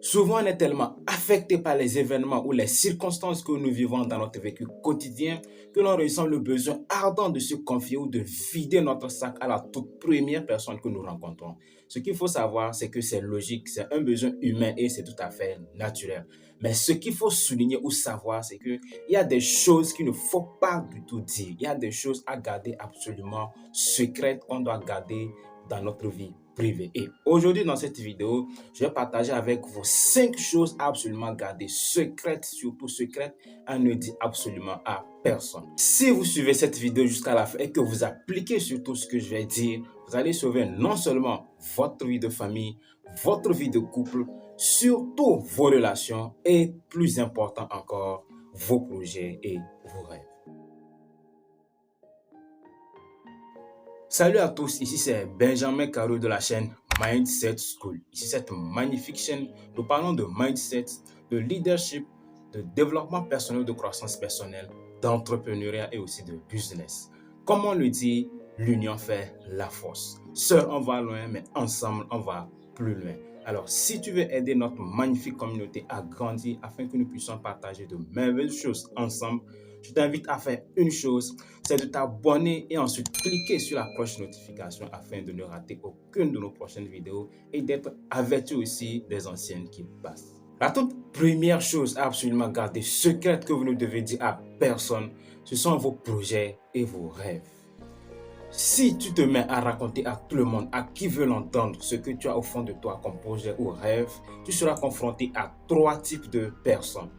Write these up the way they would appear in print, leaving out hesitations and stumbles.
Souvent, on est tellement affecté par les événements ou les circonstances que nous vivons dans notre vécu quotidien que l'on ressent le besoin ardent de se confier ou de vider notre sac à la toute première personne que nous rencontrons. Ce qu'il faut savoir, c'est que c'est logique, c'est un besoin humain et c'est tout à fait naturel. Mais ce qu'il faut souligner ou savoir, c'est qu'il y a des choses qu'il ne faut pas du tout dire. Il y a des choses à garder absolument secrètes qu'on doit garder dans notre vie privée. Et aujourd'hui, dans cette vidéo, je vais partager avec vous 5 choses à absolument garder secrètes, surtout secrètes, à ne dire absolument à personne. Si vous suivez cette vidéo jusqu'à la fin et que vous appliquez sur tout ce que je vais dire, vous allez sauver non seulement votre vie de famille, votre vie de couple, surtout vos relations et plus important encore, vos projets et vos rêves. Salut à tous, ici c'est Benjamin Caro de la chaîne Mindset School. Ici cette magnifique chaîne, nous parlons de mindset, de leadership, de développement personnel, de croissance personnelle, d'entrepreneuriat et aussi de business. Comme on le dit, l'union fait la force. Seul on va loin, mais ensemble on va plus loin. Alors si tu veux aider notre magnifique communauté à grandir afin que nous puissions partager de merveilleuses choses ensemble, je t'invite à faire une chose, c'est de t'abonner et ensuite cliquer sur la cloche de notification afin de ne rater aucune de nos prochaines vidéos et d'être averti aussi des anciennes qui passent. La toute première chose à absolument garder secrète que vous ne devez dire à personne, ce sont vos projets et vos rêves. Si tu te mets à raconter à tout le monde, à qui veut l'entendre, ce que tu as au fond de toi comme projet ou rêve, tu seras confronté à 3 types de personnes.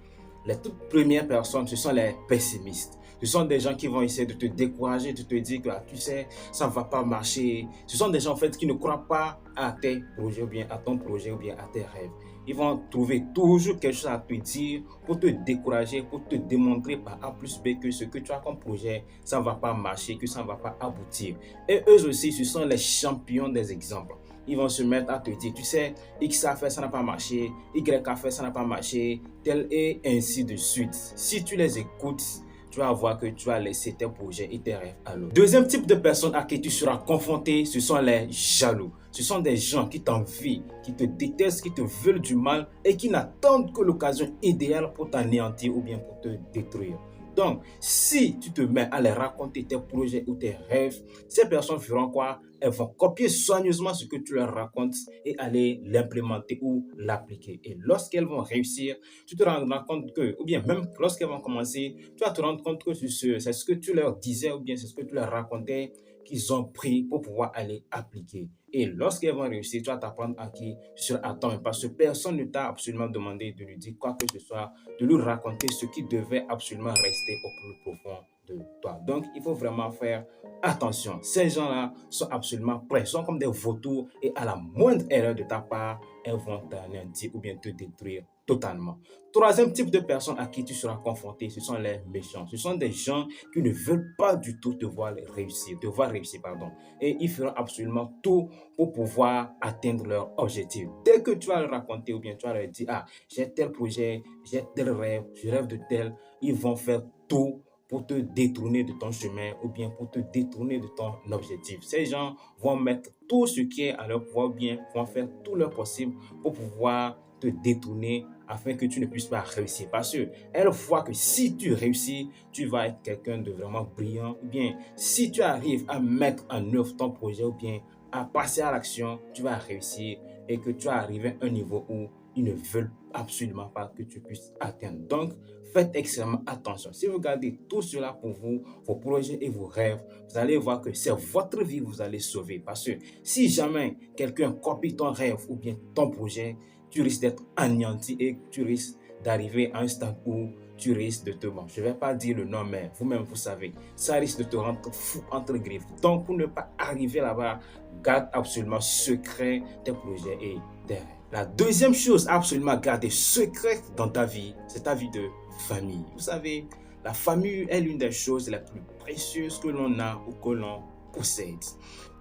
Les toutes premières personnes, ce sont les pessimistes. Ce sont des gens qui vont essayer de te décourager, de te dire que tu sais, ça ne va pas marcher. Ce sont des gens en fait qui ne croient pas à tes projets ou bien à ton projet ou bien à tes rêves. Ils vont trouver toujours quelque chose à te dire pour te décourager, pour te démontrer par A plus B que ce que tu as comme projet, ça ne va pas marcher, que ça ne va pas aboutir. Et eux aussi, ce sont les champions des exemples. Ils vont se mettre à te dire, tu sais, X a fait, ça n'a pas marché, Y a fait, ça n'a pas marché, tel et ainsi de suite. Si tu les écoutes, tu vas voir que tu vas laisser tes projets et tes rêves à l'autre. Deuxième type de personnes à qui tu seras confronté, ce sont les jaloux. Ce sont des gens qui t'envient, qui te détestent, qui te veulent du mal et qui n'attendent que l'occasion idéale pour t'anéantir ou bien pour te détruire. Donc, si tu te mets à les raconter tes projets ou tes rêves, ces personnes feront quoi? Elles vont copier soigneusement ce que tu leur racontes et aller l'implémenter ou l'appliquer. Et lorsqu'elles vont réussir, tu te rendras compte que, ou bien même lorsqu'elles vont commencer, tu vas te rendre compte que c'est ce que tu leur disais ou bien c'est ce que tu leur racontais qu'ils ont pris pour pouvoir aller appliquer. Et lorsqu'elles vont réussir, tu vas t'apprendre à qui tu seras à temps. Parce que personne ne t'a absolument demandé de lui dire quoi que ce soit, de lui raconter ce qui devait absolument rester au plus profond de toi. Donc, il faut vraiment faire attention. Ces gens-là sont absolument prêts, sont comme des vautours et à la moindre erreur de ta part, elles vont t'anéantir ou bien te détruire totalement. Troisième type de personnes à qui tu seras confronté, ce sont les méchants. Ce sont des gens qui ne veulent pas du tout te voir réussir, pardon. Et ils feront absolument tout pour pouvoir atteindre leur objectif. Dès que tu vas leur raconter ou bien tu vas leur dire, ah, j'ai tel projet, j'ai tel rêve, je rêve de tel, ils vont faire tout pour te détourner de ton chemin ou bien pour te détourner de ton objectif. Ces gens vont mettre tout ce qui est à leur pouvoir, bien vont faire tout leur possible pour pouvoir te détourner afin que tu ne puisses pas réussir. Parce qu'elle voit que si tu réussis, tu vas être quelqu'un de vraiment brillant. Ou bien, si tu arrives à mettre en œuvre ton projet ou bien à passer à l'action, tu vas réussir et que tu vas arriver à un niveau où ils ne veulent absolument pas que tu puisses atteindre. Donc, faites extrêmement attention. Si vous gardez tout cela pour vous, vos projets et vos rêves, vous allez voir que c'est votre vie que vous allez sauver. Parce que si jamais quelqu'un copie ton rêve ou bien ton projet, tu risques d'être anéanti et tu risques d'arriver à un stade où tu risques de te... Bon, je ne vais pas dire le nom, mais vous-même, vous savez, ça risque de te rendre fou entre griffes. Donc, pour ne pas arriver là-bas, garde absolument secret tes projets et tes rêves. La deuxième chose à absolument garder secrète dans ta vie, c'est ta vie de famille. Vous savez, la famille est l'une des choses les plus précieuses que l'on a ou que l'on possède.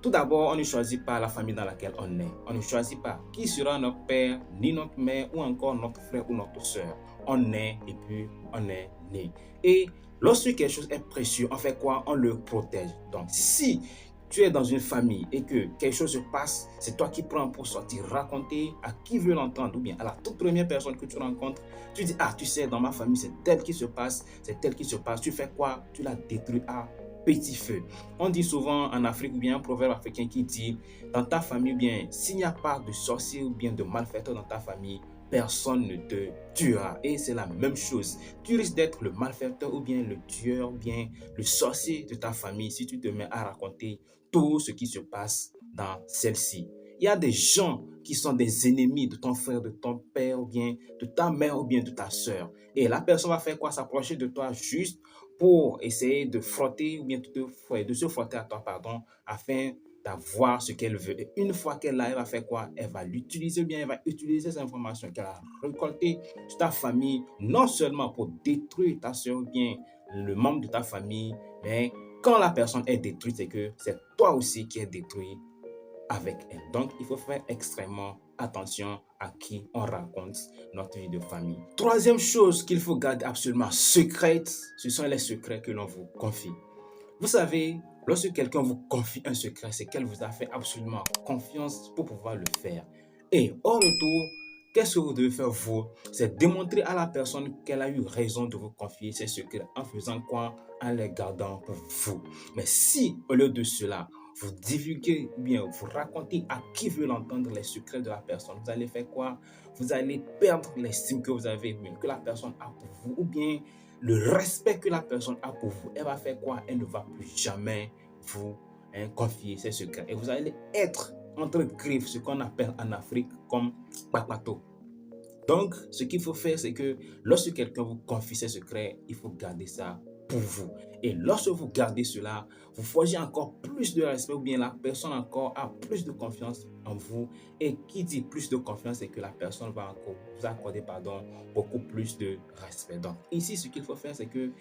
Tout d'abord, on ne choisit pas la famille dans laquelle on est. On ne choisit pas qui sera notre père, ni notre mère, ou encore notre frère ou notre soeur. On est et puis on est né. Et lorsque quelque chose est précieux, on fait quoi? On le protège. Donc, si tu es dans une famille et que quelque chose se passe, c'est toi qui prends pour sortir, raconter à qui veut l'entendre ou bien à la toute première personne que tu rencontres. Tu dis, ah, tu sais, dans ma famille, c'est tel qui se passe, c'est tel qui se passe. Tu fais quoi? Tu la détruis à petit feu. On dit souvent en Afrique ou bien un proverbe africain qui dit, dans ta famille, ou bien s'il n'y a pas de sorcier ou bien de malfaiteur dans ta famille, personne ne te tuera. Et c'est la même chose. Tu risques d'être le malfaiteur ou bien le tueur ou bien le sorcier de ta famille si tu te mets à raconter tout ce qui se passe dans celle-ci. Il y a des gens qui sont des ennemis de ton frère, de ton père ou bien de ta mère ou bien de ta soeur. Et la personne va faire quoi? S'approcher de toi juste pour essayer de frotter ou bien de se frotter à toi, pardon, afin d'avoir ce qu'elle veut. Et une fois qu'elle l'a, elle va faire quoi? Elle va l'utiliser bien, elle va utiliser ces informations qu'elle a récoltées sur ta famille, non seulement pour détruire ta soeur ou bien le membre de ta famille, mais quand la personne est détruite, c'est que c'est toi aussi qui es détruit avec elle. Donc, il faut faire extrêmement attention à qui on raconte notre vie de famille. Troisième chose qu'il faut garder absolument secrète, ce sont les secrets que l'on vous confie. Vous savez, lorsque quelqu'un vous confie un secret, c'est qu'elle vous a fait absolument confiance pour pouvoir le faire. Et au retour, qu'est-ce que vous devez faire vous? C'est démontrer à la personne qu'elle a eu raison de vous confier ses secrets en faisant quoi? En les gardant pour vous. Mais si, au lieu de cela, vous divulguez ou bien vous racontez à qui veut l'entendre les secrets de la personne, vous allez faire quoi? Vous allez perdre l'estime que vous avez, que la personne a pour vous, ou bien le respect que la personne a pour vous. Elle va faire quoi? Elle ne va plus jamais vous confier ses secrets. Et vous allez être entre griffes, ce qu'on appelle en Afrique comme papato. Donc, ce qu'il faut faire, c'est que lorsque quelqu'un vous confie ses secrets, il faut garder ça pour vous. Et lorsque vous gardez cela, vous forgez encore plus de respect ou bien la personne encore a plus de confiance en vous. Et qui dit plus de confiance, c'est que la personne va encore vous accorder beaucoup plus de respect. Donc, ici, ce qu'il faut faire, c'est que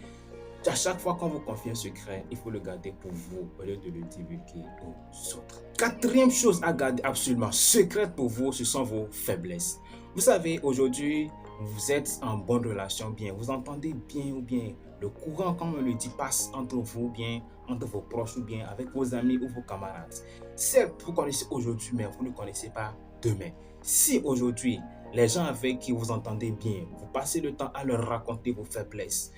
à chaque fois qu'on vous confie un secret, il faut le garder pour vous au lieu de le divulguer aux autres. Quatrième chose à garder absolument secrète pour vous, ce sont vos faiblesses. Vous savez, aujourd'hui, vous êtes en bonne relation, bien, vous entendez bien ou bien le courant, comme on le dit, passe entre vous, bien, entre vos proches ou bien avec vos amis ou vos camarades. Certes, vous connaissez aujourd'hui, mais vous ne connaissez pas demain. Si aujourd'hui, les gens avec qui vous entendez bien, vous passez le temps à leur raconter vos faiblesses,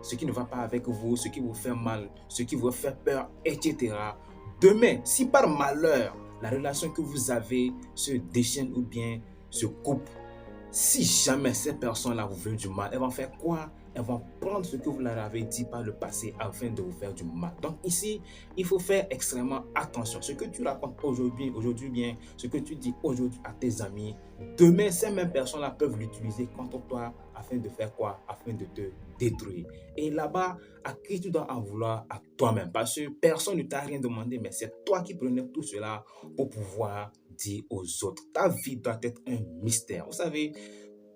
ce qui ne va pas avec vous, ce qui vous fait mal, ce qui vous fait peur, etc. Demain, si par malheur, la relation que vous avez se déchaîne ou bien se coupe, si jamais ces personnes-là vous veulent du mal, elles vont faire quoi? Elles vont prendre ce que vous leur avez dit par le passé afin de vous faire du mal. Donc ici, il faut faire extrêmement attention. Ce que tu racontes aujourd'hui bien, ce que tu dis aujourd'hui à tes amis, demain, ces mêmes personnes-là peuvent l'utiliser contre toi afin de faire quoi? Afin de te détruire. Et là-bas, à qui tu dois en vouloir? À toi-même. Parce que personne ne t'a rien demandé, mais c'est toi qui prenais tout cela pour pouvoir dire aux autres. Ta vie doit être un mystère. Vous savez,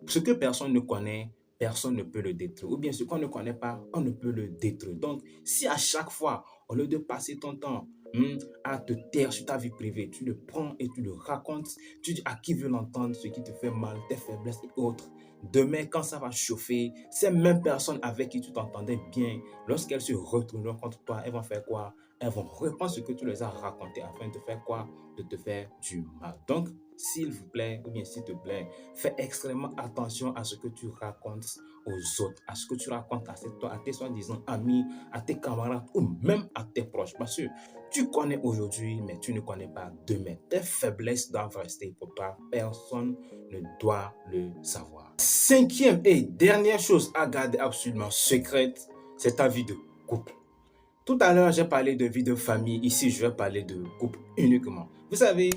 ce que personne ne connaît, personne ne peut le détruire. Ou bien ce qu'on ne connaît pas, on ne peut le détruire. Donc, si à chaque fois, au lieu de passer ton temps à te taire sur ta vie privée, tu le prends et tu le racontes, tu dis à qui veut l'entendre, ce qui te fait mal, tes faiblesses et autres. Demain, quand ça va chauffer, ces mêmes personnes avec qui tu t'entendais bien, lorsqu'elles se retourneront contre toi, elles vont faire quoi? Elles vont reprendre ce que tu les as raconté afin de faire quoi? De te faire du mal. Donc, s'il vous plaît, ou bien s'il te plaît, fais extrêmement attention à ce que tu racontes aux autres, à ce que tu racontes à tes soi-disant amis, à tes camarades ou même à tes proches. Parce que tu connais aujourd'hui, mais tu ne connais pas demain. Tes faiblesses doivent rester pour toi. Personne ne doit le savoir. Cinquième et dernière chose à garder absolument secrète, c'est ta vie de couple. Tout à l'heure, j'ai parlé de vie de famille. Ici, je vais parler de couple uniquement. Vous savez,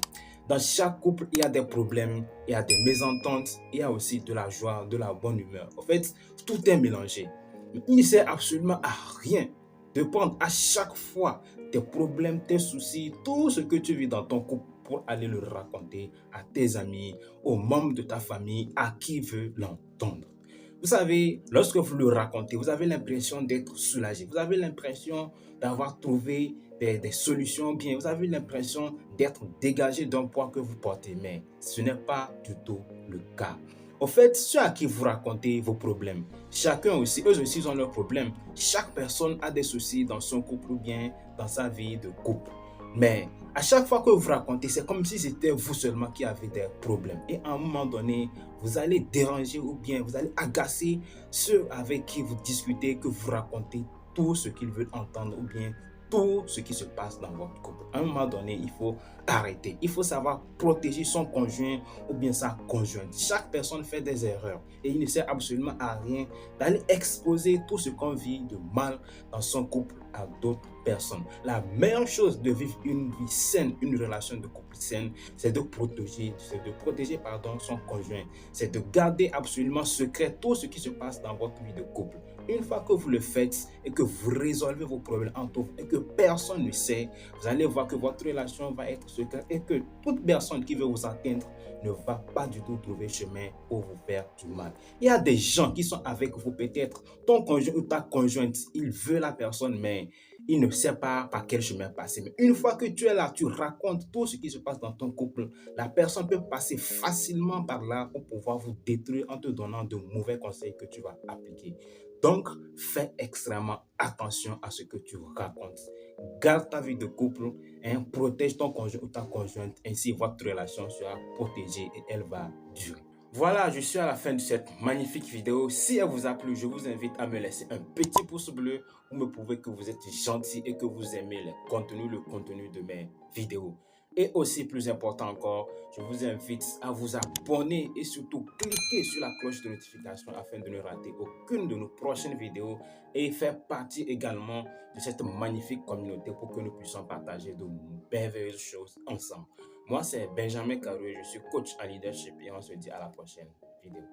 dans chaque couple, il y a des problèmes, il y a des mésententes, il y a aussi de la joie, de la bonne humeur. En fait, tout est mélangé. Mais il ne sert absolument à rien de prendre à chaque fois tes problèmes, tes soucis, tout ce que tu vis dans ton couple pour aller le raconter à tes amis, aux membres de ta famille, à qui veut l'entendre. Vous savez, lorsque vous le racontez, vous avez l'impression d'être soulagé. Vous avez l'impression d'avoir trouvé des solutions bien. Vous avez l'impression d'être dégagé d'un poids que vous portez. Mais ce n'est pas du tout le cas. En fait, ceux à qui vous racontez vos problèmes, eux aussi ont leurs problèmes. Chaque personne a des soucis dans son couple ou bien dans sa vie de couple. Mais à chaque fois que vous racontez, c'est comme si c'était vous seulement qui avez des problèmes. Et à un moment donné, vous allez déranger ou bien vous allez agacer ceux avec qui vous discutez, que vous racontez tout ce qu'ils veulent entendre ou bien tout ce qui se passe dans votre couple. À un moment donné, il faut arrêter. Il faut savoir protéger son conjoint ou bien sa conjointe. Chaque personne fait des erreurs et il ne sert absolument à rien d'aller exposer tout ce qu'on vit de mal dans son couple à d'autres personnes. La meilleure chose de vivre une vie saine, une relation de couple saine, c'est de protéger son conjoint. C'est de garder absolument secret tout ce qui se passe dans votre vie de couple. Une fois que vous le faites et que vous résolvez vos problèmes entre vous et que personne ne sait, vous allez voir que votre relation va être secrète et que toute personne qui veut vous atteindre ne va pas du tout trouver chemin pour vous faire du mal. Il y a des gens qui sont avec vous, peut-être ton conjoint ou ta conjointe, il veut la personne, mais il ne sait pas par quel chemin passer. Mais une fois que tu es là, tu racontes tout ce qui se passe dans ton couple, la personne peut passer facilement par là pour pouvoir vous détruire en te donnant de mauvais conseils que tu vas appliquer. Donc, fais extrêmement attention à ce que tu racontes. Garde ta vie de couple, protège ton conjoint ou ta conjointe, ainsi votre relation sera protégée et elle va durer. Voilà, je suis à la fin de cette magnifique vidéo. Si elle vous a plu, je vous invite à me laisser un petit pouce bleu pour me prouver que vous êtes gentil et que vous aimez le contenu de mes vidéos. Et aussi, plus important encore, je vous invite à vous abonner et surtout cliquer sur la cloche de notification afin de ne rater aucune de nos prochaines vidéos et faire partie également de cette magnifique communauté pour que nous puissions partager de merveilleuses choses ensemble. Moi, c'est Benjamin Caroué, je suis coach en leadership et on se dit à la prochaine vidéo.